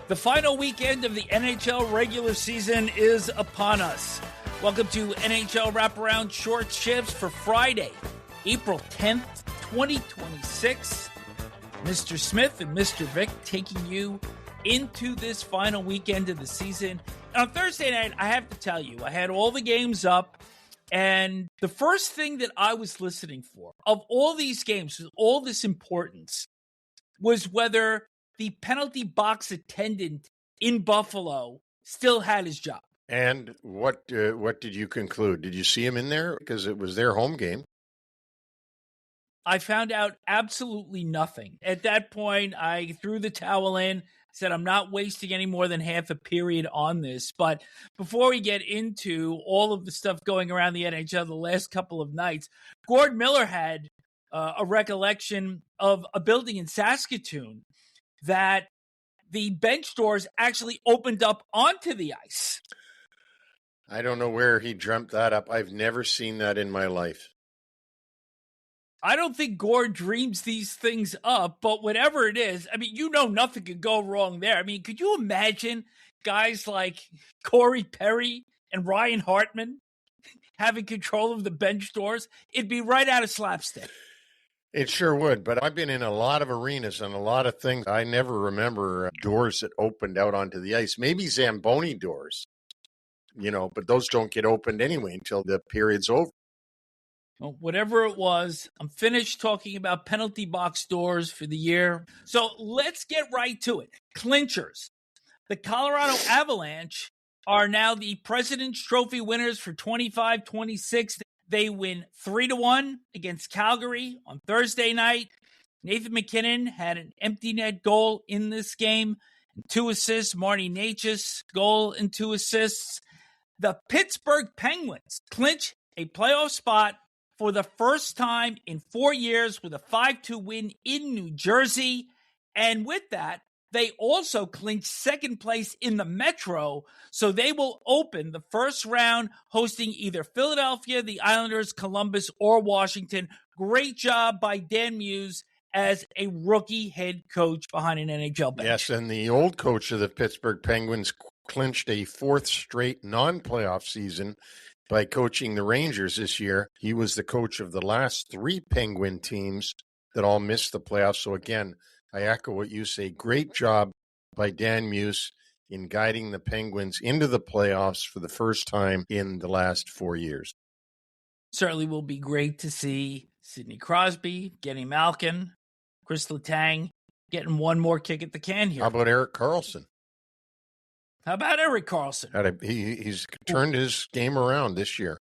The final weekend of the NHL regular season is upon us. Welcome to NHL Wraparound Short Shifts for Friday, April 10th, 2026. Mr. Smith and Mr. Vic taking you into this final weekend of the season. And on Thursday night, I have to tell you, I had all the games up, and the first thing that I was listening for of all these games, with all this importance, was whether the penalty box attendant in Buffalo still had his job. And what did you conclude? Did you see him in there? Because it was their home game. I found out absolutely nothing. At that point, I threw the towel in, said I'm not wasting any more than half a period on this. But before we get into all of the stuff going around the NHL the last couple of nights, Gord Miller had a recollection of a building in Saskatoon that the bench doors actually opened up onto the ice. I don't know where he dreamt that up. I've never seen that in my life. I don't think Gord dreams these things up, but whatever it is, I mean, you know nothing could go wrong there. I mean, could you imagine guys like Corey Perry and Ryan Hartman having control of the bench doors? It'd be right out of slapstick. It sure would, but I've been in a lot of arenas and a lot of things. I never remember doors that opened out onto the ice. Maybe Zamboni doors, but those don't get opened anyway until the period's over. Well, whatever it was, I'm finished talking about penalty box doors for the year. So let's get right to it. Clinchers. The Colorado Avalanche are now the President's Trophy winners for 25-26. They win 3-1 against Calgary on Thursday night. Nathan MacKinnon had an empty net goal in this game, and 2 assists. Marty Necas goal and 2 assists. The Pittsburgh Penguins clinch a playoff spot for the first time in 4 years with a 5-2 win in New Jersey. And with that, they also clinched second place in the Metro, so they will open the first round hosting either Philadelphia, the Islanders, Columbus, or Washington. Great job by Dan Muse as a rookie head coach behind an NHL bench. Yes, and the old coach of the Pittsburgh Penguins clinched a 4th straight non-playoff season by coaching the Rangers this year. He was the coach of the last 3 Penguin teams that all missed the playoffs. So again, I echo what you say. Great job by Dan Muse in guiding the Penguins into the playoffs for the first time in the last 4 years. Certainly will be great to see Sidney Crosby, Getty Malkin, Chris Letang getting one more kick at the can here. How about Erik Karlsson? How about Erik Karlsson? He's turned his game around this year.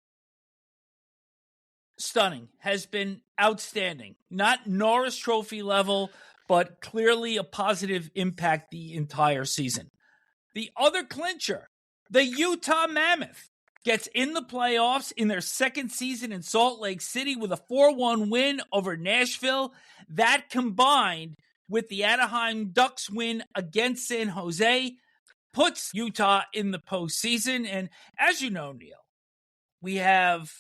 Stunning. Has been outstanding. Not Norris Trophy level, but clearly a positive impact the entire season. The other clincher, the Utah Mammoth, gets in the playoffs in their second season in Salt Lake City with a 4-1 win over Nashville. That combined with the Anaheim Ducks win against San Jose puts Utah in the postseason. And as you know, Neil, we have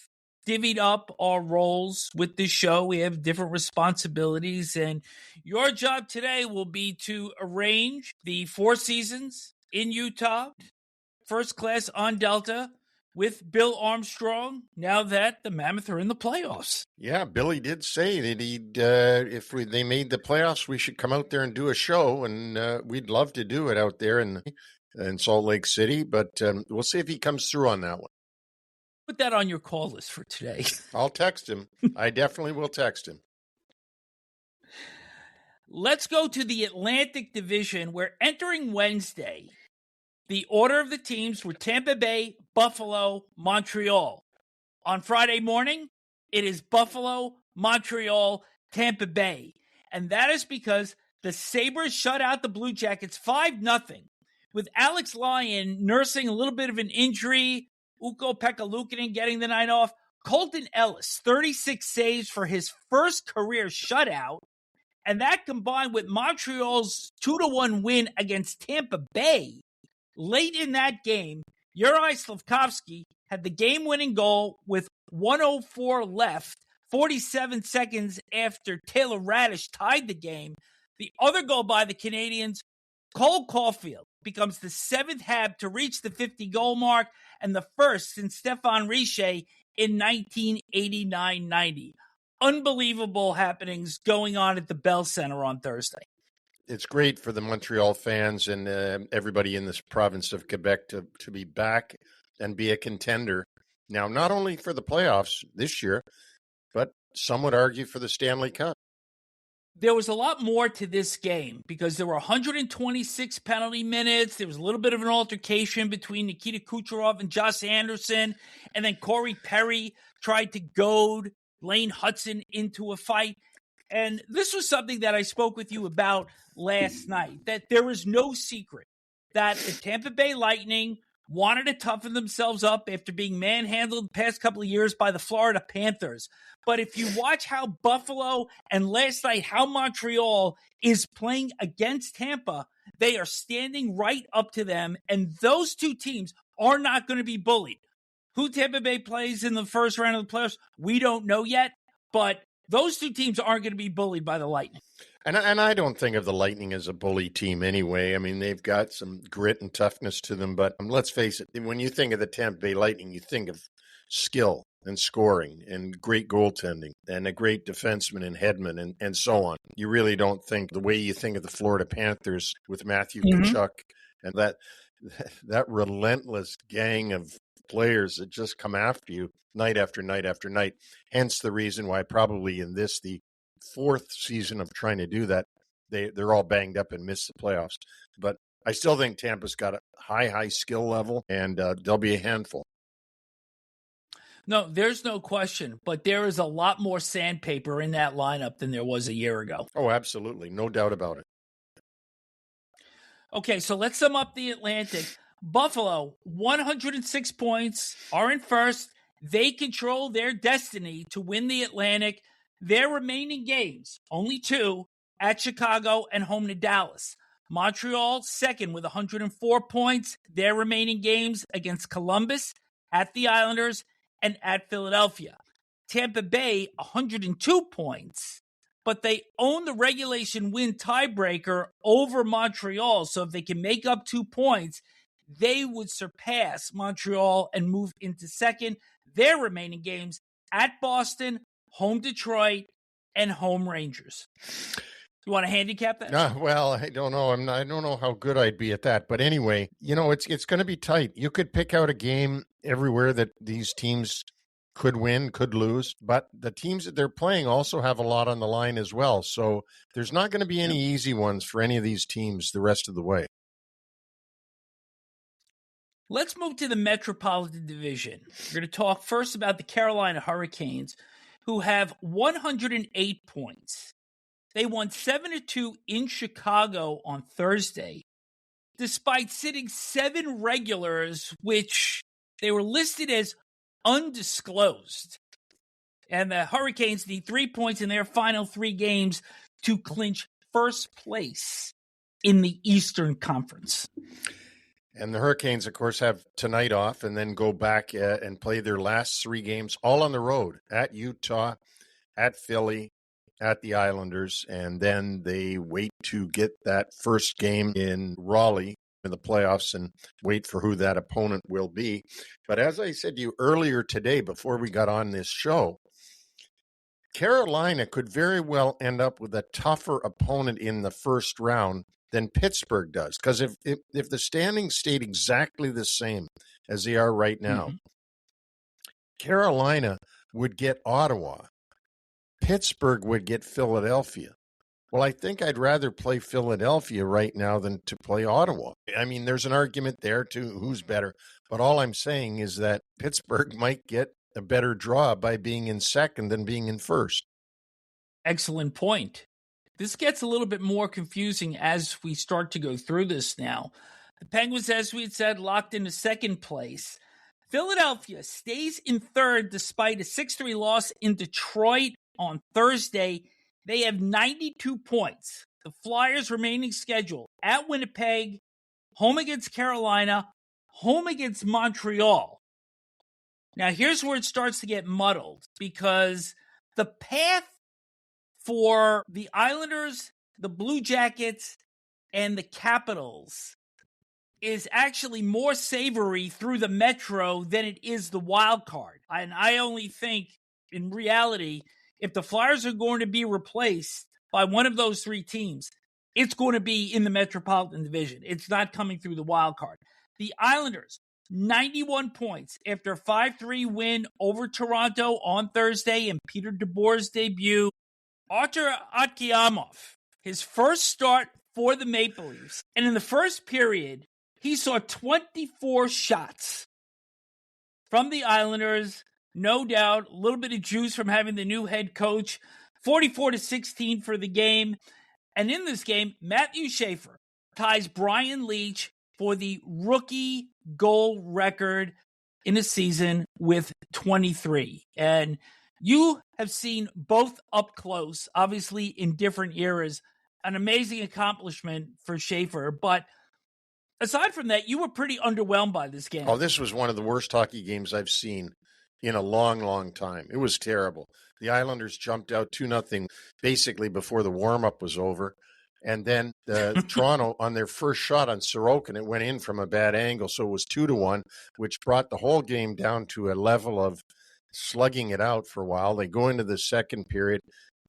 divvied up our roles with this show. We have different responsibilities, and your job today will be to arrange the 4 seasons in Utah, first class on Delta, with Bill Armstrong, now that the Mammoth are in the playoffs. Yeah, Billy did say that if they made the playoffs, we should come out there and do a show, and we'd love to do it out there in Salt Lake City, but we'll see if he comes through on that one. Put that on your call list for today. I'll text him. I definitely will text him. Let's go to the Atlantic Division, where entering Wednesday, the order of the teams were Tampa Bay, Buffalo, Montreal. On Friday morning, it is Buffalo, Montreal, Tampa Bay. And that is because the Sabres shut out the Blue Jackets 5-0, with Alex Lyon nursing a little bit of an injury, Ukko PekkaLuukkonen getting the night off. Colton Ellis, 36 saves for his first career shutout. And that combined with Montreal's 2-1 win against Tampa Bay. Late in that game, Juraj Slafkovsky had the game-winning goal with 1:04 left, 47 seconds after Taylor Radish tied the game. The other goal by the Canadians Cole Caulfield becomes the 7th Hab to reach the 50-goal mark and the first since Stefan Richer in 1989-90. Unbelievable happenings going on at the Bell Center on Thursday. It's great for the Montreal fans and everybody in this province of Quebec to be back and be a contender. Now, not only for the playoffs this year, but some would argue for the Stanley Cup. There was a lot more to this game because there were 126 penalty minutes. There was a little bit of an altercation between Nikita Kucherov and Josh Anderson. And then Corey Perry tried to goad Lane Hudson into a fight. And this was something that I spoke with you about last night, that there is no secret that the Tampa Bay Lightning wanted to toughen themselves up after being manhandled the past couple of years by the Florida Panthers. But if you watch how Buffalo and last night how Montreal is playing against Tampa, they are standing right up to them, and those two teams are not going to be bullied. Who Tampa Bay plays in the first round of the playoffs, we don't know yet, but those two teams aren't going to be bullied by the Lightning. And I don't think of the Lightning as a bully team anyway. I mean, they've got some grit and toughness to them. But let's face it, when you think of the Tampa Bay Lightning, you think of skill and scoring and great goaltending and a great defenseman in Hedman and so on. You really don't think the way you think of the Florida Panthers with Matthew Tkachuk and that relentless gang of players that just come after you night after night after night. Hence the reason why probably in this, the 4th season of trying to do that, they're all banged up and miss the playoffs. But I still think Tampa's got a high skill level, and they'll be a handful. No, there's no question, but there is a lot more sandpaper in that lineup than there was a year ago. Oh, absolutely. No doubt about it. Okay, so let's sum up the Atlantic. Buffalo, 106 points, are in first. They control their destiny to win the Atlantic. Their remaining games, only 2, at Chicago and home to Dallas. Montreal, second with 104 points. Their remaining games against Columbus, at the Islanders, and at Philadelphia. Tampa Bay, 102 points, but they own the regulation win tiebreaker over Montreal. So if they can make up 2 points, they would surpass Montreal and move into second. Their remaining games at Boston, home Detroit, and home Rangers. You want to handicap that? Well, I don't know. I don't know how good I'd be at that. But anyway, it's going to be tight. You could pick out a game everywhere that these teams could win, could lose. But the teams that they're playing also have a lot on the line as well. So there's not going to be any easy ones for any of these teams the rest of the way. Let's move to the Metropolitan Division. We're going to talk first about the Carolina Hurricanes, who have 108 points. They won 7-2 in Chicago on Thursday, despite sitting 7 regulars, which they were listed as undisclosed. And the Hurricanes need 3 points in their final 3 games to clinch first place in the Eastern Conference. And the Hurricanes, of course, have tonight off and then go back and play their last 3 games all on the road at Utah, at Philly, at the Islanders, and then they wait to get that first game in Raleigh in the playoffs and wait for who that opponent will be. But as I said to you earlier today, before we got on this show, Carolina could very well end up with a tougher opponent in the first round than Pittsburgh does. Because if the standings stayed exactly the same as they are right now, Carolina would get Ottawa. Pittsburgh would get Philadelphia. Well, I think I'd rather play Philadelphia right now than to play Ottawa. I mean, there's an argument there too, who's better. But all I'm saying is that Pittsburgh might get a better draw by being in second than being in first. Excellent point. This gets a little bit more confusing as we start to go through this now. The Penguins, as we had said, locked into second place. Philadelphia stays in third despite a 6-3 loss in Detroit on Thursday. They have 92 points. The Flyers' remaining schedule at Winnipeg, home against Carolina, home against Montreal. Now, here's where it starts to get muddled because the path for the Islanders, the Blue Jackets, and the Capitals is actually more savory through the Metro than it is the wild card. And I only think, in reality, if the Flyers are going to be replaced by one of those three teams, it's going to be in the Metropolitan Division. It's not coming through the wild card. The Islanders, 91 points after a 5-3 win over Toronto on Thursday in Peter DeBoer's debut. Artur Atkiamov, his first start for the Maple Leafs. And in the first period, he saw 24 shots from the Islanders. No doubt, a little bit of juice from having the new head coach. 44-16 for the game. And in this game, Matthew Schaefer ties Brian Leetch for the rookie goal record in a season with 23. And you have seen both up close, obviously in different eras. An amazing accomplishment for Schaefer. But aside from that, you were pretty underwhelmed by this game. Oh, this was one of the worst hockey games I've seen in a long, long time. It was terrible. The Islanders jumped out 2-0 basically before the warm-up was over. And then Toronto, on their first shot on Sorokin, it went in from a bad angle, so it was 2-1, which brought the whole game down to a level of slugging it out for a while. They go into the second period,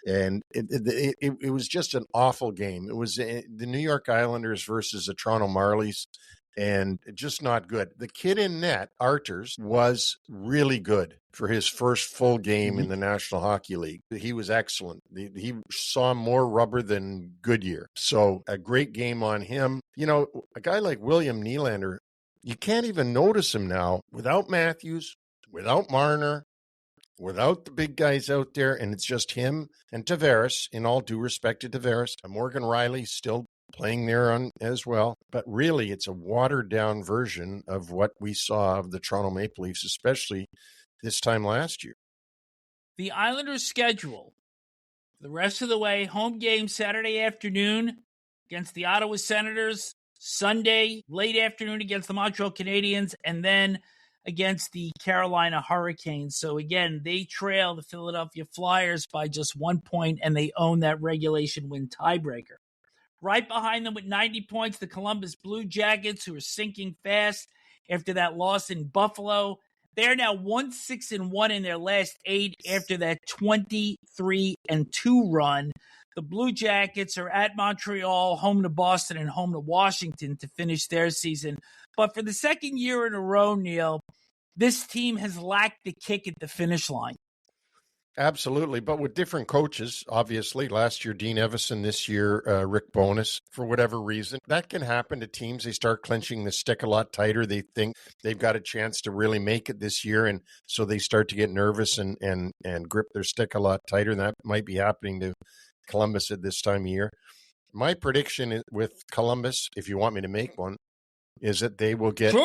and it was just an awful game. It was the New York Islanders versus the Toronto Marlies, and just not good. The kid in net, Arturs, was really good for his first full game in the National Hockey League. He was excellent. He saw more rubber than Goodyear. So a great game on him. You know, a guy like William Nylander, you can't even notice him now without Matthews, without Marner, without the big guys out there, and it's just him and Tavares, in all due respect to Tavares. Morgan Riley still playing there on as well. But really, it's a watered-down version of what we saw of the Toronto Maple Leafs, especially this time last year. The Islanders' schedule, the rest of the way, home game Saturday afternoon against the Ottawa Senators, Sunday late afternoon against the Montreal Canadiens, and then against the Carolina Hurricanes. So again, they trail the Philadelphia Flyers by just 1 point, and they own that regulation win tiebreaker. Right behind them with 90 points, the Columbus Blue Jackets, who are sinking fast after that loss in Buffalo. They're now 1-6-1 in their last 8 after that 23-2 run. The Blue Jackets are at Montreal, home to Boston, and home to Washington to finish their season. But for the second year in a row, Neil, this team has lacked the kick at the finish line. Absolutely, but with different coaches, obviously. Last year, Dean Evison. This year, Rick Bowness, for whatever reason. That can happen to teams. They start clenching the stick a lot tighter. They think they've got a chance to really make it this year, and so they start to get nervous and grip their stick a lot tighter, and that might be happening to Columbus at this time of year. My prediction with Columbus, if you want me to make one, is that they will get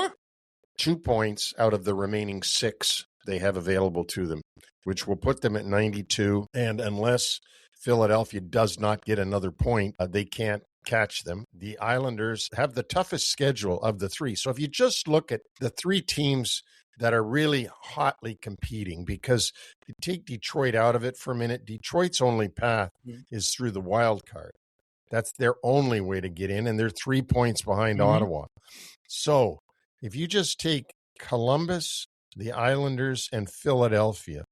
2 points out of the remaining 6 they have available to them, which will put them at 92. And unless Philadelphia does not get another point, they can't catch them. The Islanders have the toughest schedule of the 3. So if you just look at the 3 teams that are really hotly competing, because you take Detroit out of it for a minute, Detroit's only path is through the wild card. That's their only way to get in, and they're 3 points behind Ottawa. So if you just take Columbus, the Islanders, and Philadelphia,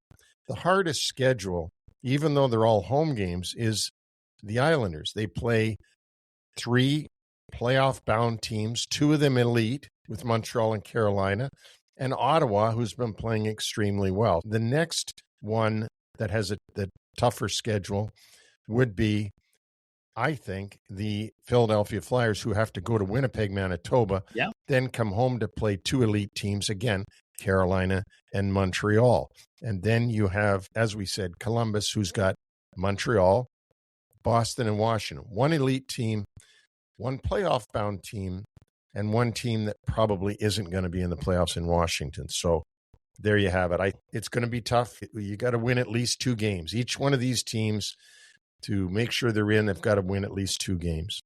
the hardest schedule, even though they're all home games, is the Islanders. They play 3 playoff-bound teams, 2 of them elite with Montreal and Carolina, and Ottawa, who's been playing extremely well. The next one that has the tougher schedule would be, I think, the Philadelphia Flyers, who have to go to Winnipeg, Manitoba, then come home to play 2 elite teams again, Carolina and Montreal. And then you have, as we said, Columbus, who's got Montreal, Boston, and Washington. 1 elite team, 1 playoff-bound team, and 1 team that probably isn't going to be in the playoffs in Washington. So there you have it. It's going to be tough. You got to win at least 2 games. Each one of these teams, to make sure they're in, they've got to win at least 2 games.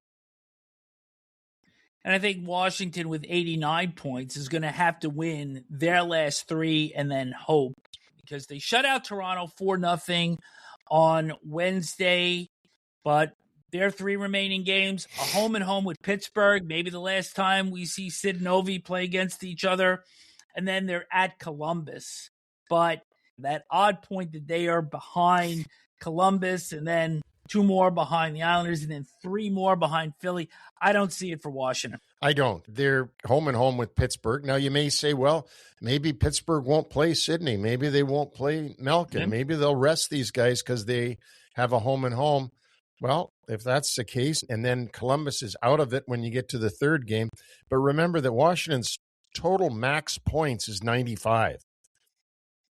And I think Washington, with 89 points, is going to have to win their last 3 and then hope, because they shut out Toronto 4-0 on Wednesday, but their 3 remaining games, a home and home with Pittsburgh, maybe the last time we see Sid and Ovi play against each other, and then they're at Columbus. But that odd point that they are behind Columbus and then 2 more behind the Islanders and then 3 more behind Philly, I don't see it for Washington. I don't. They're home and home with Pittsburgh. Now, you may say, well, maybe Pittsburgh won't play Sidney. Maybe they won't play Malkin. Maybe they'll rest these guys because they have a home and home. Well, if that's the case, and then Columbus is out of it when you get to the third game. But remember that Washington's total max points is 95.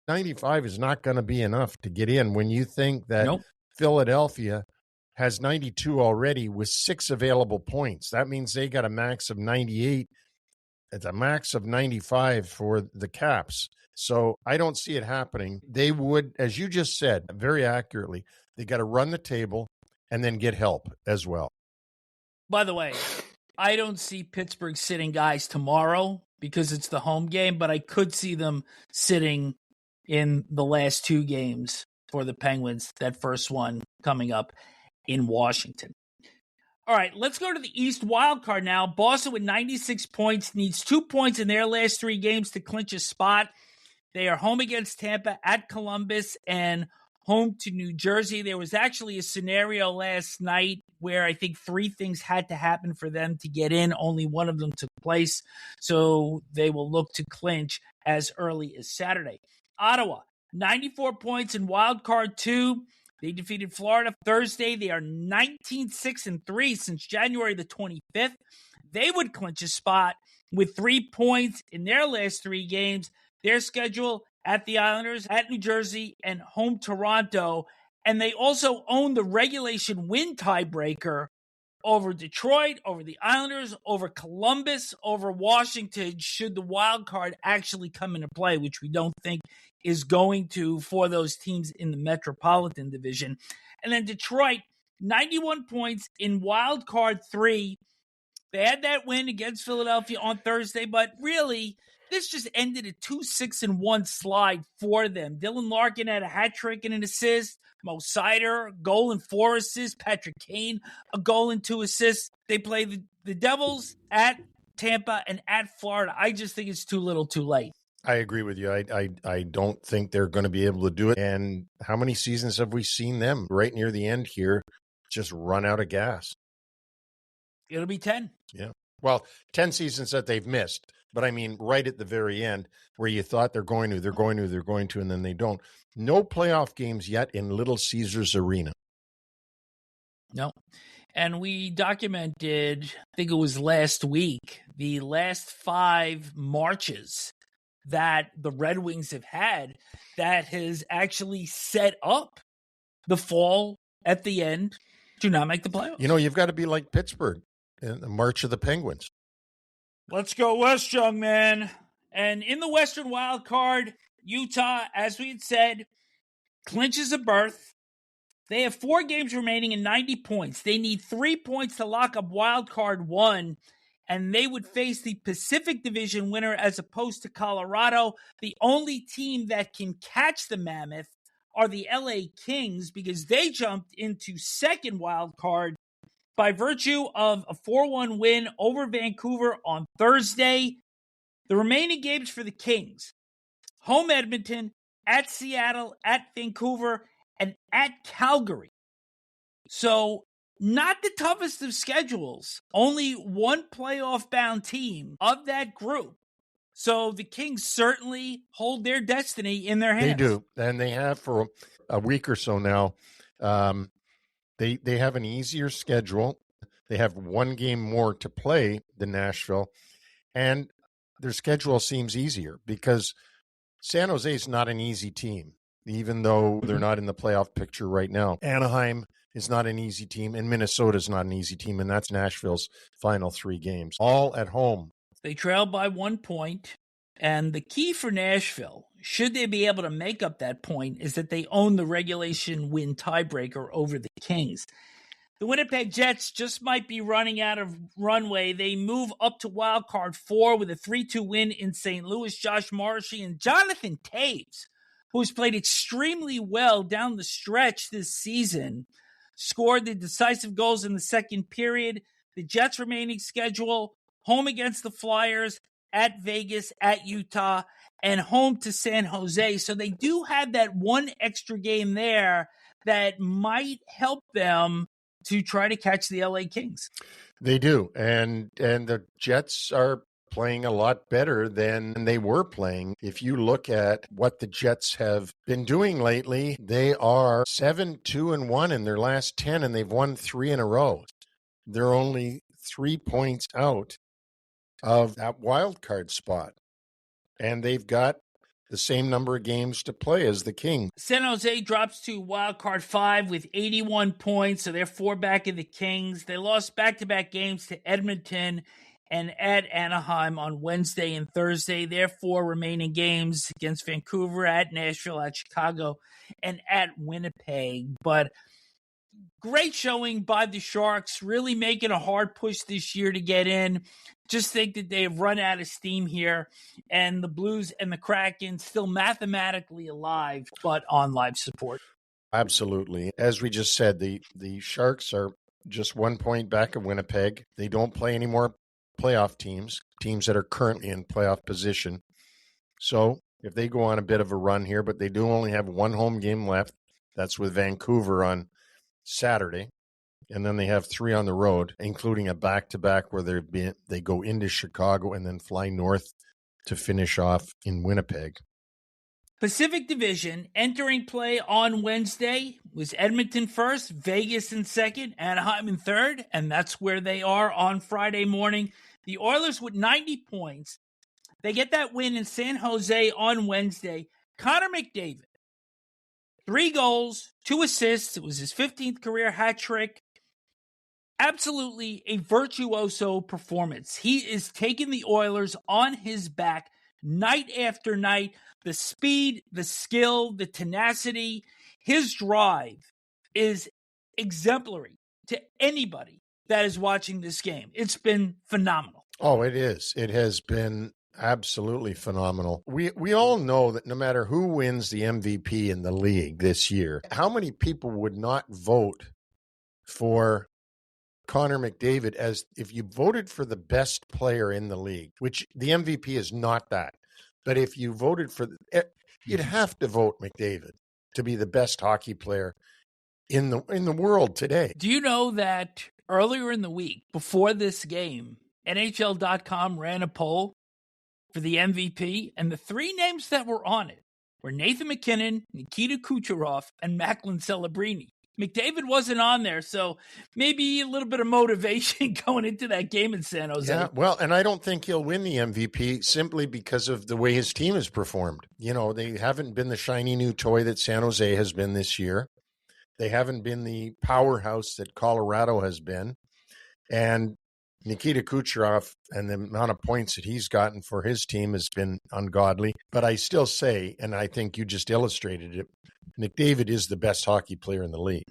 95 is not going to be enough to get in when you think that Philadelphia has 92 already with 6 available points. That means they got a max of 98. It's a max of 95 for the Caps. So I don't see it happening. They would, as you just said, very accurately, they got to run the table and then get help as well. By the way, I don't see Pittsburgh sitting guys tomorrow because it's the home game, but I could see them sitting in the last 2 games for the Penguins, that first one coming up in Washington. All right, let's go to the East wildcard now. Boston with 96 points needs 2 points in their last 3 games to clinch a spot. They are home against Tampa, at Columbus, and home to New Jersey. There was actually a scenario last night where I think 3 things had to happen for them to get in. Only one of them took place, so they will look to clinch as early as Saturday. Ottawa, 94 points in wild card 2. They defeated Florida Thursday. They are 19-6-3 since January the 25th. They would clinch a spot with 3 points in their last 3 games. Their schedule at the Islanders, at New Jersey, and home Toronto. And they also own the regulation win tiebreaker over Detroit, over the Islanders, over Columbus, over Washington, should the wild card actually come into play, which we don't think is going to for those teams in the Metropolitan Division. And then Detroit, 91 points in wild card 3. They had that win against Philadelphia on Thursday, but really, this just ended a 2-6-1 slide for them. Dylan Larkin had a hat trick and an assist. Mo Seider, goal and 4 assists. Patrick Kane, a goal and 2 assists. They play the Devils at Tampa and at Florida. I just think it's too little too late. I agree with you. I don't think they're going to be able to do it. And how many seasons have we seen them right near the end here just run out of gas? It'll be 10. Yeah. Well, 10 seasons that they've missed. But I mean, right at the very end where you thought they're going to, and then they don't. No playoff games yet in Little Caesars Arena. No. And we documented, I think it was last week, the last 5 marches that the Red Wings have had that has actually set up the fall at the end to not make the playoffs. You know, you've got to be like Pittsburgh in the March of the Penguins. Let's go West, young man. And in the Western wild card, Utah, as we had said, clinches a berth. They have 4 games remaining and 90 points. They need 3 points to lock up wild card 1, and they would face the Pacific Division winner as opposed to Colorado. The only team that can catch the Mammoth are the LA Kings because they jumped into second wild card by virtue of a 4-1 win over Vancouver on Thursday. The remaining games for the Kings: home Edmonton, at Seattle, at Vancouver, and at Calgary. So not the toughest of schedules. Only one playoff-bound team of that group. So the Kings certainly hold their destiny in their hands. They do, and they have for a week or so now. They have an easier schedule. They have 1 game more to play than Nashville, and their schedule seems easier because San Jose is not an easy team, even though they're not in the playoff picture right now. Anaheim is not an easy team, and Minnesota is not an easy team, and that's Nashville's final 3 games, all at home. They trail by 1 point, and the key for Nashville, should they be able to make up that point, is that they own the regulation win tiebreaker over the Kings. The Winnipeg Jets just might be running out of runway. They move up to wild card 4 with a 3-2 win in St. Louis. Josh Morrissey and Jonathan Toews, who has played extremely well down the stretch this season, scored the decisive goals in the second period. The Jets' remaining schedule: home against the Flyers, at Vegas, at Utah, and home to San Jose. So they do have that one extra game there that might help them to try to catch the LA Kings. They do. And the Jets are playing a lot better than they were playing. If you look at what the Jets have been doing lately, they are 7-2-1 in their last 10, and they've won 3 in a row. They're only 3 points out of that wild card spot, and they've got the same number of games to play as the Kings. San Jose drops to wild card 5 with 81 points, so they're 4 back of the Kings. They lost back-to-back games to Edmonton and at Anaheim on Wednesday and Thursday. Their 4 remaining games against Vancouver, at Nashville, at Chicago, and at Winnipeg. But great showing by the Sharks, really making a hard push this year to get in. Just think that they have run out of steam here, and the Blues and the Kraken still mathematically alive, but on life support. Absolutely. As we just said, the Sharks are just 1 point back of Winnipeg. They don't play any more playoff teams that are currently in playoff position. So if they go on a bit of a run here, but they do only have one home game left, that's with Vancouver on Saturday. And then they have 3 on the road, including a back-to-back where they go into Chicago and then fly north to finish off in Winnipeg. Pacific Division entering play on Wednesday was Edmonton first, Vegas in second, Anaheim in third, and that's where they are on Friday morning. The Oilers with 90 points. They get that win in San Jose on Wednesday. Connor McDavid, 3 goals, 2 assists. It was his 15th career hat trick. Absolutely a virtuoso performance. He is taking the Oilers on his back night after night. The speed, the skill, the tenacity, his drive is exemplary to anybody that is watching this game. It's been phenomenal. Oh, it is. It has been absolutely phenomenal. We all know that no matter who wins the MVP in the league this year, how many people would not vote for Connor McDavid as if you voted for the best player in the league, which the MVP is not that. But if you voted for, you'd have to vote McDavid to be the best hockey player in the world today. Do you know that earlier in the week, before this game, NHL.com ran a poll for the MVP, and the 3 names that were on it were Nathan MacKinnon, Nikita Kucherov, and Macklin Celebrini. McDavid wasn't on there, so maybe a little bit of motivation going into that game in San Jose. Yeah, well, and I don't think he'll win the MVP simply because of the way his team has performed. You know, they haven't been the shiny new toy that San Jose has been this year. They haven't been the powerhouse that Colorado has been. And Nikita Kucherov and the amount of points that he's gotten for his team has been ungodly. But I still say, and I think you just illustrated it, McDavid is the best hockey player in the league.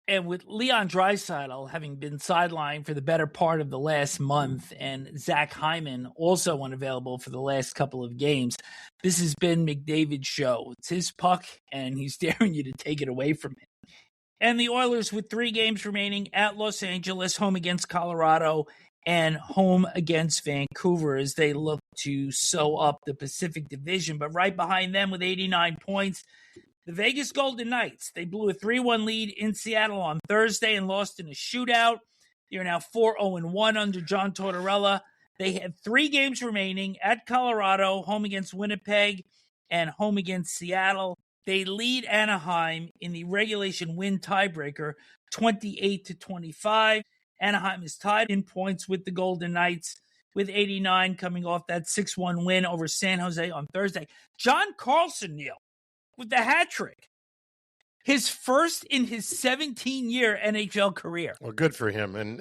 And with Leon Draisaitl having been sidelined for the better part of the last month and Zach Hyman also unavailable for the last couple of games, this has been McDavid's show. It's his puck, and he's daring you to take it away from him. And the Oilers with 3 games remaining at Los Angeles, home against Colorado, and home against Vancouver as they look to sew up the Pacific Division. But right behind them with 89 points, the Vegas Golden Knights. They blew a 3-1 lead in Seattle on Thursday and lost in a shootout. They're now 4-0-1 under John Tortorella. They have 3 games remaining at Colorado, home against Winnipeg, and home against Seattle. They lead Anaheim in the regulation win tiebreaker, 28-25. Anaheim is tied in points with the Golden Knights with 89, coming off that 6-1 win over San Jose on Thursday. John Carlson, Neil, with the hat trick. His first in his 17-year NHL career. Well, good for him. And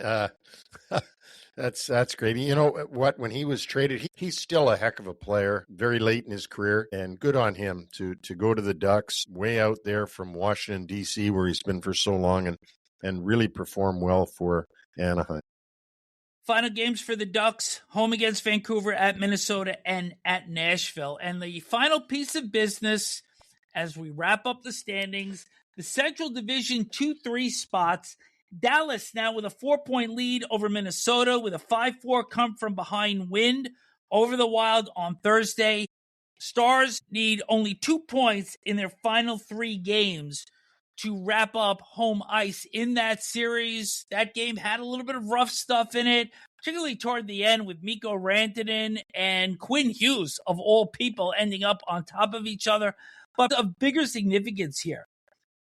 that's great. You know what? When he was traded, he's still a heck of a player, very late in his career, and good on him to go to the Ducks, way out there from Washington, D.C., where he's been for so long, and really perform well for Anaheim. Final games for the Ducks, home against Vancouver, at Minnesota, and at Nashville. And the final piece of business as we wrap up the standings, the Central Division 2-3 spots. Dallas now with a 4-point lead over Minnesota with a 5-4 come from behind win over the Wild on Thursday. Stars need only 2 points in their final 3 games to wrap up home ice in that series. That game had a little bit of rough stuff in it, particularly toward the end with Mikko Rantanen and Quinn Hughes, of all people, ending up on top of each other. But of bigger significance here,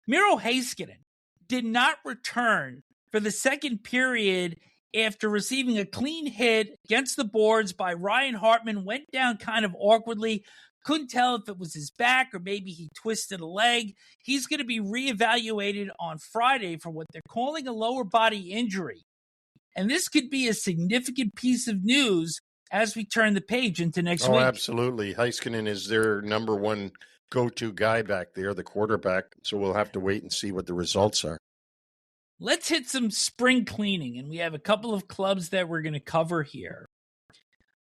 Miro Heiskanen did not return for the second period after receiving a clean hit against the boards by Ryan Hartman, went down kind of awkwardly. Couldn't tell if it was his back or maybe he twisted a leg. He's going to be reevaluated on Friday for what they're calling a lower body injury. And this could be a significant piece of news as we turn the page into next week. Oh, absolutely. Heiskanen is their number one go-to guy back there, the quarterback. So we'll have to wait and see what the results are. Let's hit some spring cleaning, and we have a couple of clubs that we're going to cover here.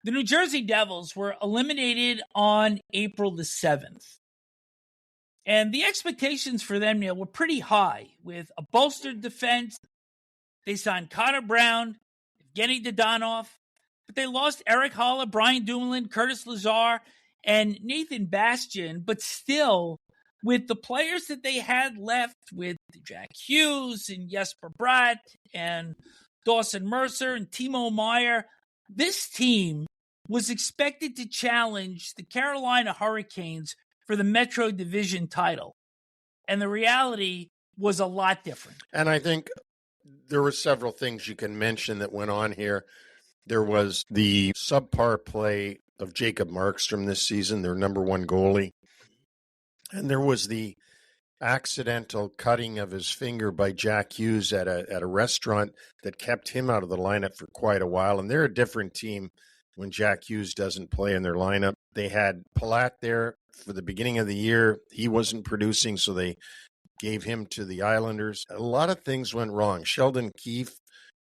The New Jersey Devils were eliminated on April the 7th. And the expectations for them, Neil, were pretty high. With a bolstered defense, they signed Connor Brown, Evgeny Dodonov, but they lost Eric Haula, Brian Dumoulin, Curtis Lazar, and Nathan Bastian. But still, with the players that they had left, with Jack Hughes and Jesper Bratt and Dawson Mercer and Timo Meier, this team was expected to challenge the Carolina Hurricanes for the Metro Division title. And the reality was a lot different. And I think there were several things you can mention that went on here. There was the subpar play of Jacob Markstrom this season, their number one goalie. And there was the accidental cutting of his finger by Jack Hughes at a restaurant that kept him out of the lineup for quite a while. And they're a different team when Jack Hughes doesn't play in their lineup. They had Palat there for the beginning of the year. He wasn't producing, so they gave him to the Islanders. A lot of things went wrong. Sheldon Keefe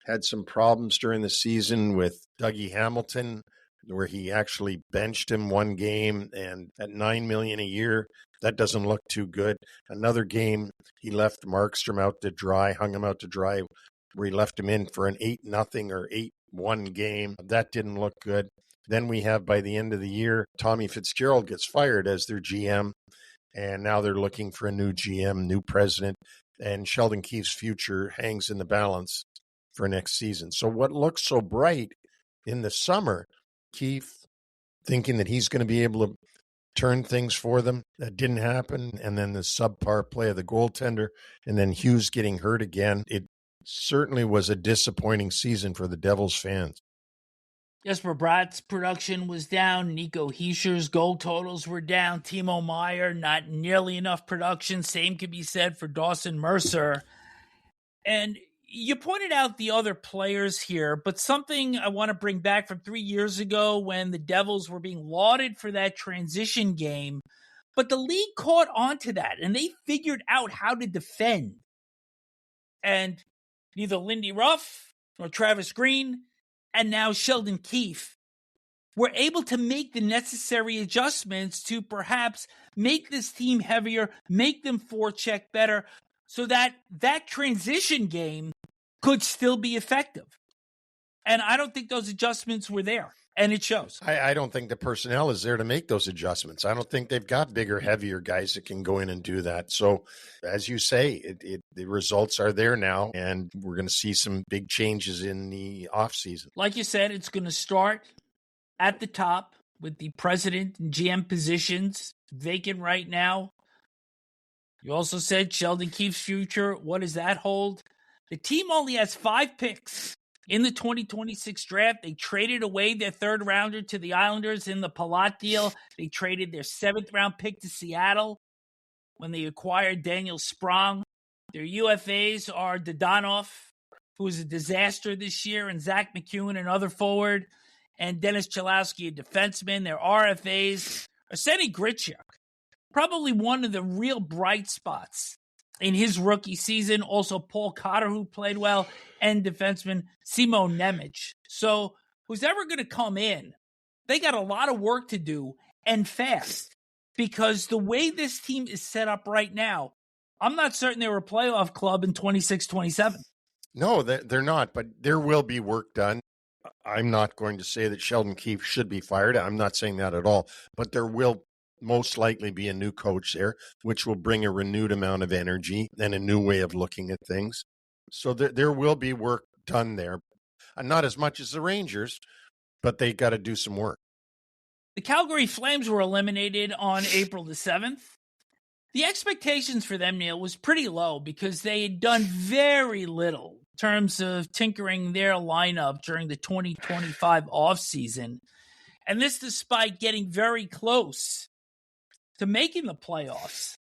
had some problems during the season with Dougie Hamilton, where he actually benched him one game, and at $9 million a year, that doesn't look too good. Another game, he left Markstrom out to dry, hung him out to dry, where he left him in for an 8-0 or 8-1 game. That didn't look good. Then we have, by the end of the year, Tommy Fitzgerald gets fired as their GM, and now they're looking for a new GM, new president, and Sheldon Keefe's future hangs in the balance for next season. So what looks so bright in the summer, Keefe thinking that he's going to be able to turn things for them, that didn't happen. And then the subpar play of the goaltender, and then Hughes getting hurt again. It certainly was a disappointing season for the Devils fans. Jesper Bratt's production was down. Nico Heischer's goal totals were down. Timo Meier, not nearly enough production. Same could be said for Dawson Mercer. And you pointed out the other players here, but something I want to bring back from 3 years ago when the Devils were being lauded for that transition game. But the league caught on to that, and they figured out how to defend. And neither Lindy Ruff nor Travis Green and now Sheldon Keefe were able to make the necessary adjustments to perhaps make this team heavier, make them forecheck better, so that that transition game could still be effective. And I don't think those adjustments were there, and it shows. I don't think the personnel is there to make those adjustments. I don't think they've got bigger, heavier guys that can go in and do that. So, as you say, the results are there now, and we're going to see some big changes in the offseason. Like you said, it's going to start at the top with the president and GM positions vacant right now. You also said Sheldon Keefe's future. What does that hold? The team only has 5 picks in the 2026 draft. They traded away their third rounder to the Islanders in the Palat deal. They traded their 7th round pick to Seattle when they acquired Daniel Sprong. Their UFAs are Dodonov, who was a disaster this year, and Zach McEwen, another forward, and Dennis Chalowski, a defenseman. Their RFAs are Arsenij Grichuk, probably one of the real bright spots in his rookie season. Also Paul Cotter, who played well, and defenseman Simo Nemec. So who's ever going to come in, they got a lot of work to do, and fast, because the way this team is set up right now, I'm not certain they were a playoff club in 26-27. No, they're not, but there will be work done. I'm not going to say that Sheldon Keefe should be fired. I'm not saying that at all, but there will most likely be a new coach there, which will bring a renewed amount of energy and a new way of looking at things. So there will be work done there. Not as much as the Rangers, but they got to do some work. The Calgary Flames were eliminated on April the 7th. The expectations for them, Neil, was pretty low because they had done very little in terms of tinkering their lineup during the 2025 offseason. And this despite getting very close to making the playoffs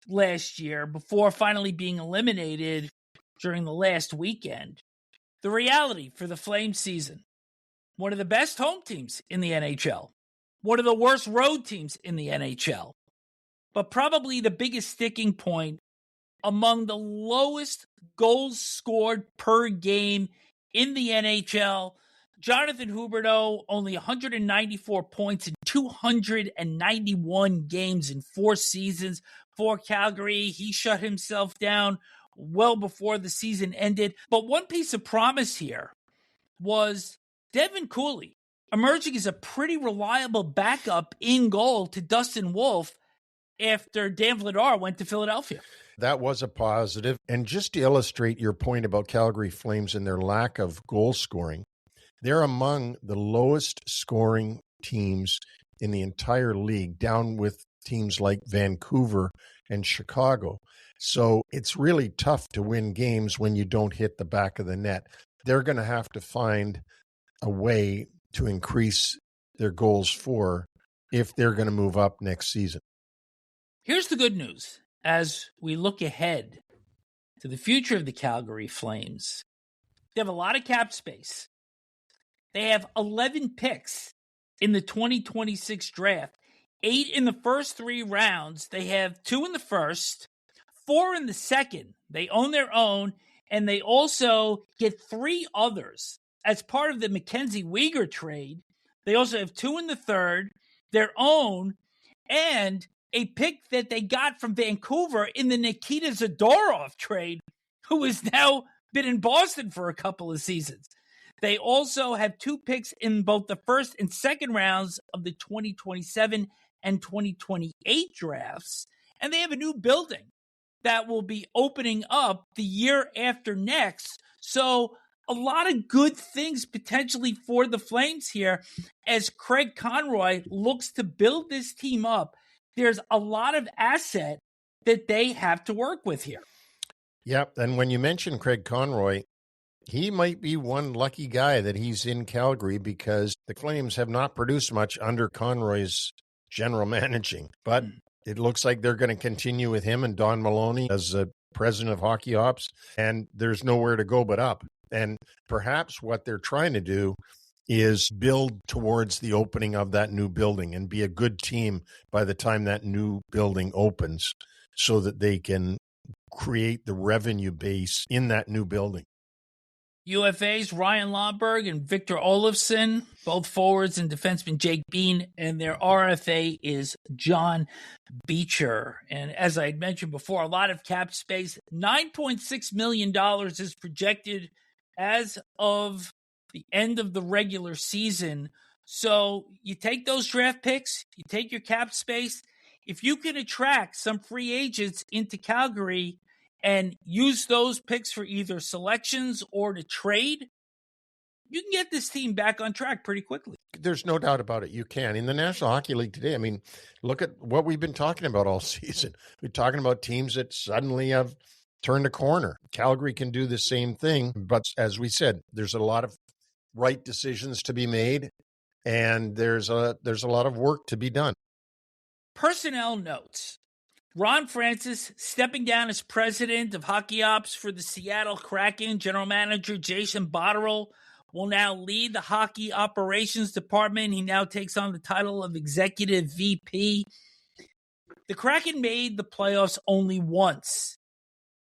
last year before finally being eliminated during the last weekend. The reality for the Flames season: one of the best home teams in the NHL, one of the worst road teams in the NHL, but probably the biggest sticking point, among the lowest goals scored per game in the NHL. Jonathan Huberdeau, only 194 points in 291 games in 4 seasons for Calgary. He shut himself down well before the season ended. But one piece of promise here was Devin Cooley emerging as a pretty reliable backup in goal to Dustin Wolf after Dan Vladar went to Philadelphia. That was a positive. And just to illustrate your point about Calgary Flames and their lack of goal scoring, they're among the lowest scoring teams in the entire league, down with teams like Vancouver and Chicago. So it's really tough to win games when you don't hit the back of the net. They're going to have to find a way to increase their goals for if they're going to move up next season. Here's the good news as we look ahead to the future of the Calgary Flames. They have a lot of cap space. They have 11 picks in the 2026 draft, 8 in the first 3 rounds. They have 2 in the first, 4 in the second. They own their own, and they also get 3 others as part of the Mackenzie Weegar trade. They also have 2 in the third, their own, and a pick that they got from Vancouver in the Nikita Zadorov trade, who has now been in Boston for a couple of seasons. They also have 2 picks in both the first and second rounds of the 2027 and 2028 drafts. And they have a new building that will be opening up the year after next. So a lot of good things potentially for the Flames here as Craig Conroy looks to build this team up. There's a lot of asset that they have to work with here. Yep. And when you mention Craig Conroy, he might be one lucky guy that he's in Calgary because the Flames have not produced much under Conroy's general managing. But it looks like they're going to continue with him and Don Maloney as the president of hockey ops, and there's nowhere to go but up. And perhaps what they're trying to do is build towards the opening of that new building and be a good team by the time that new building opens so that they can create the revenue base in that new building. UFAs Ryan Lomberg and Victor Olofsson, both forwards, and defenseman Jake Bean, and their RFA is John Beecher. And as I had mentioned before, a lot of cap space. $9.6 million is projected as of the end of the regular season. So you take those draft picks, you take your cap space. If you can attract some free agents into Calgary and use those picks for either selections or to trade, you can get this team back on track pretty quickly. There's no doubt about it. You can. In the National Hockey League today, I mean, look at what we've been talking about all season. We're talking about teams that suddenly have turned a corner. Calgary can do the same thing. But as we said, there's a lot of right decisions to be made, and there's a lot of work to be done. Personnel notes. Ron Francis stepping down as president of hockey ops for the Seattle Kraken. General manager Jason Botterill will now lead the hockey operations department. He now takes on the title of executive VP. The Kraken made the playoffs only once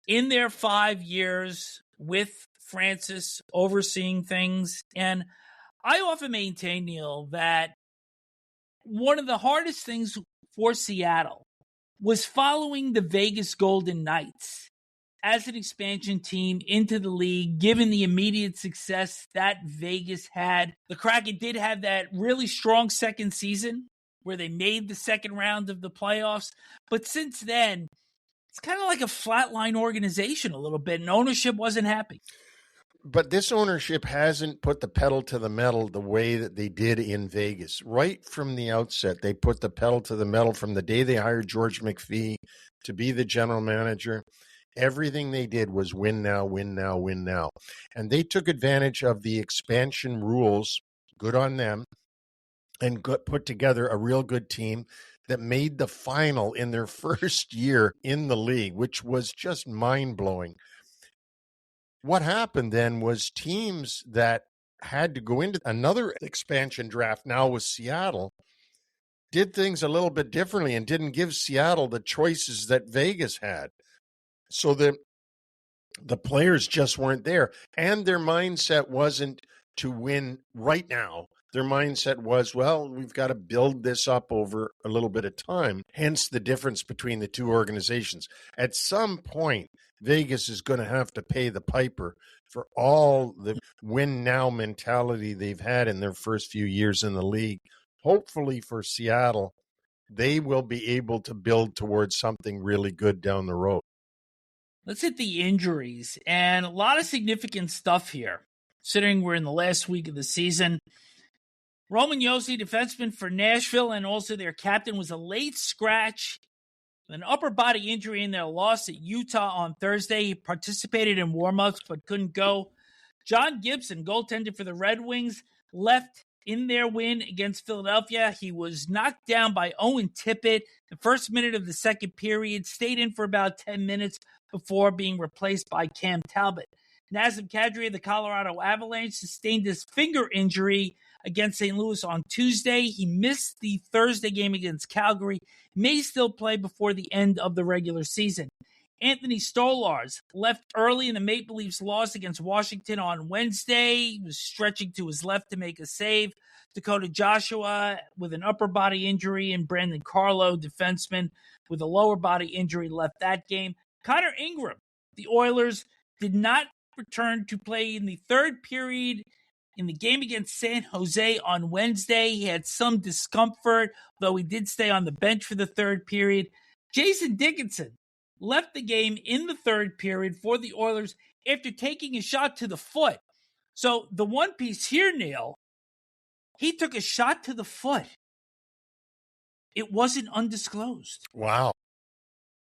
in their 5 years with Francis overseeing things. And I often maintain, Neil, that one of the hardest things for Seattle was following the Vegas Golden Knights as an expansion team into the league, given the immediate success that Vegas had. The Kraken did have that really strong second season where they made the second round of the playoffs. But since then, it's kind of like a flatline organization a little bit, and ownership wasn't happy. But this ownership hasn't put the pedal to the metal the way that they did in Vegas. Right from the outset, they put the pedal to the metal from the day they hired George McPhee to be the general manager. Everything they did was win now, win now, win now. And they took advantage of the expansion rules, good on them, and put together a real good team that made the final in their first year in the league, which was just mind-blowing. What happened then was teams that had to go into another expansion draft now with Seattle did things a little bit differently and didn't give Seattle the choices that Vegas had. So the players just weren't there. And their mindset wasn't to win right now. Their mindset was, well, we've got to build this up over a little bit of time. Hence the difference between the two organizations. At some point, Vegas is going to have to pay the piper for all the win now mentality they've had in their first few years in the league. Hopefully for Seattle, they will be able to build towards something really good down the road. Let's hit the injuries, and a lot of significant stuff here. Considering we're in the last week of the season, Roman Josi, defenseman for Nashville, and also their captain, was a late scratch, an upper body injury in their loss at Utah on Thursday. He participated in warmups but couldn't go. John Gibson, goaltender for the Red Wings, left in their win against Philadelphia. He was knocked down by Owen Tippett the first minute of the second period, stayed in for about 10 minutes before being replaced by Cam Talbot. Nazem Kadri of the Colorado Avalanche sustained his finger injury against St. Louis on Tuesday. He missed the Thursday game against Calgary, may still play before the end of the regular season. Anthony Stolarz left early in the Maple Leafs loss against Washington on Wednesday. He was stretching to his left to make a save. Dakota Joshua with an upper body injury, and Brandon Carlo, defenseman, with a lower body injury, left that game. Connor Ingram, the Oilers, did not return to play in the third period in the game against San Jose on Wednesday. He had some discomfort, though he did stay on the bench for the third period. Jason Dickinson left the game in the third period for the Oilers after taking a shot to the foot. So the one piece here, Neil, he took a shot to the foot. It wasn't undisclosed. Wow.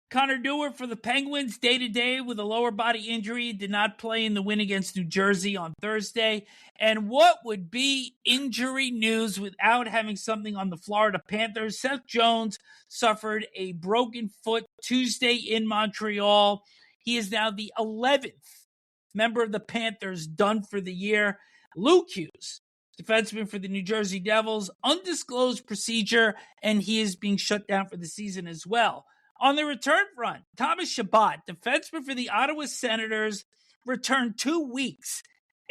Connor Dewar for the Penguins, day-to-day with a lower body injury, did not play in the win against New Jersey on Thursday. And what would be injury news without having something on the Florida Panthers? Seth Jones suffered a broken foot Tuesday in Montreal. He is now the 11th member of the Panthers done for the year. Luke Hughes, defenseman for the New Jersey Devils, undisclosed procedure, and he is being shut down for the season as well. On the return front, Thomas Chabot, defenseman for the Ottawa Senators, returned 2 weeks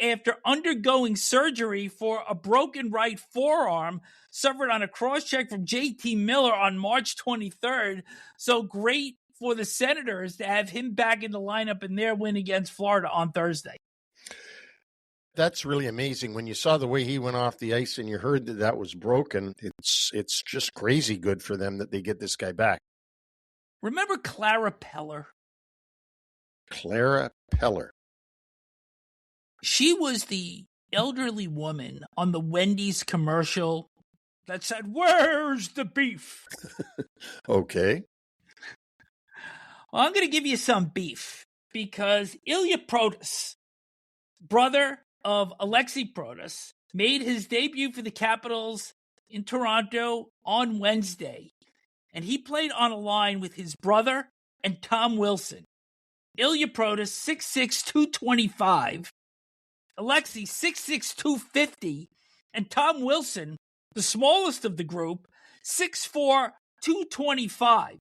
after undergoing surgery for a broken right forearm suffered on a cross-check from JT Miller on March 23rd. So great for the Senators to have him back in the lineup in their win against Florida on Thursday. That's really amazing. When you saw the way he went off the ice and you heard that that was broken, it's just crazy good for them that they get this guy back. Remember Clara Peller? Clara Peller. She was the elderly woman on the Wendy's commercial that said, "Where's the beef?" Okay. Well, I'm going to give you some beef because Ilya Protas, brother of Alexei Protas, made his debut for the Capitals in Toronto on Wednesday. And he played on a line with his brother and Tom Wilson. Ilya Protas, 6'6", 225. Alexei, 6'6", 250. And Tom Wilson, the smallest of the group, 6'4", 225.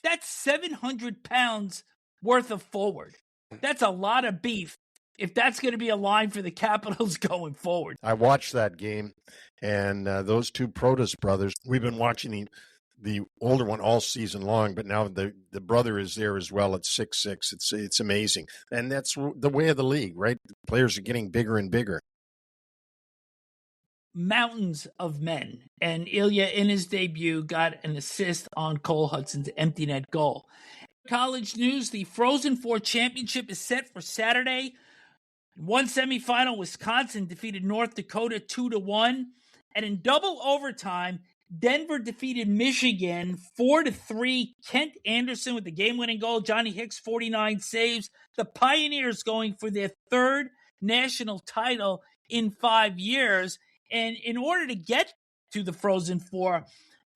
That's 700 pounds worth of forward. That's a lot of beef if that's going to be a line for the Capitals going forward. I watched that game, and those two Protas brothers, we've been watching the older one all season long, but now the brother is there as well at 6'6". It's amazing. And that's the way of the league, right? The players are getting bigger and bigger. Mountains of men. And Ilya, in his debut, got an assist on Cole Hudson's empty net goal. College news, the Frozen Four Championship is set for Saturday. In one semifinal, Wisconsin defeated North Dakota 2-1. And in double overtime, Denver defeated Michigan 4-3. Kent Anderson with the game-winning goal. Johnny Hicks, 49 saves. The Pioneers going for their third national title in 5 years. And in order to get to the Frozen Four,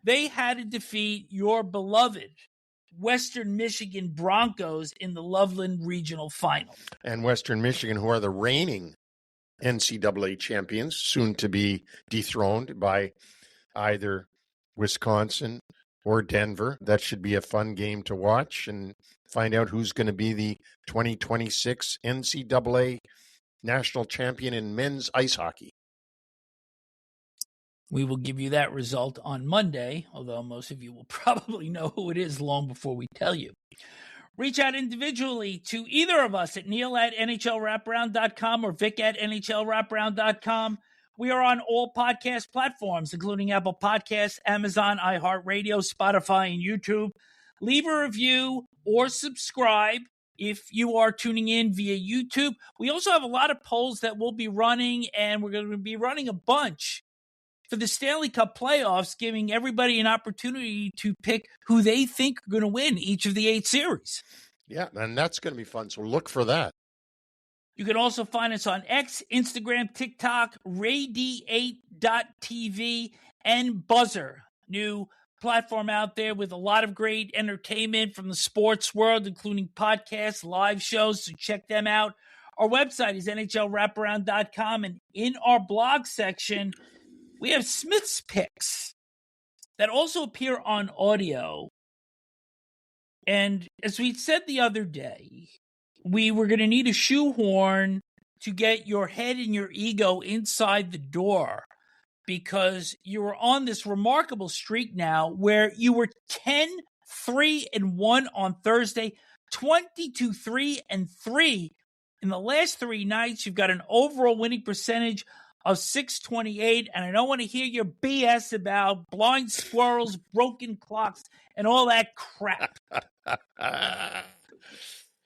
they had to defeat your beloved Western Michigan Broncos in the Loveland Regional Final. And Western Michigan, who are the reigning NCAA champions, soon to be dethroned by either Wisconsin or Denver. That should be a fun game to watch and find out who's going to be the 2026 NCAA national champion in men's ice hockey. We will give you that result on Monday, although most of you will probably know who it is long before we tell you. Reach out individually to either of us at neil@nhlwraparound.com or vic@nhlwraparound.com. We are on all podcast platforms, including Apple Podcasts, Amazon, iHeartRadio, Spotify, and YouTube. Leave a review or subscribe if you are tuning in via YouTube. We also have a lot of polls that we'll be running, and we're going to be running a bunch for the Stanley Cup playoffs, giving everybody an opportunity to pick who they think are going to win each of the 8 series. Yeah, and that's going to be fun, so look for that. You can also find us on X, Instagram, TikTok, Radi8.tv, and Buzzer, new platform out there with a lot of great entertainment from the sports world, including podcasts, live shows, so check them out. Our website is NHLWraparound.com, and in our blog section, we have Smith's picks that also appear on audio. And as we said the other day, we were going to need a shoehorn to get your head and your ego inside the door, because you were on this remarkable streak now where you were 10-3-1 on Thursday, 22-3-3 in the last 3 nights. You've got an overall winning percentage of .628, and I don't want to hear your BS about blind squirrels, broken clocks, and all that crap.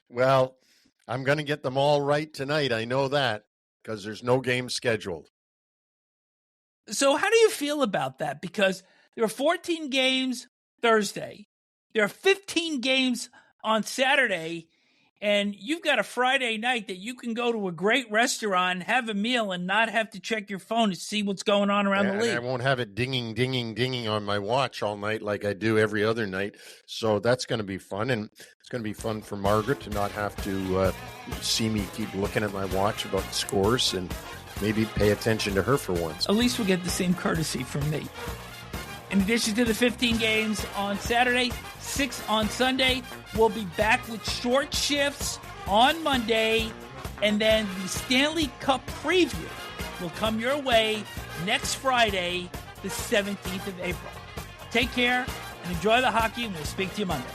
Well, I'm going to get them all right tonight. I know that, because there's no game scheduled. So how do you feel about that? Because there are 14 games Thursday. There are 15 games on Saturday. And you've got a Friday night that you can go to a great restaurant, have a meal, and not have to check your phone to see what's going on around the league. And I won't have it dinging, dinging, dinging on my watch all night like I do every other night. So that's going to be fun. And it's going to be fun for Margaret to not have to see me keep looking at my watch about the scores and maybe pay attention to her for once. At least we'll get the same courtesy from me. In addition to the 15 games on Saturday, 6 on Sunday, we'll be back with short shifts on Monday, and then the Stanley Cup preview will come your way next Friday, the 17th of April. Take care and enjoy the hockey, and we'll speak to you Monday.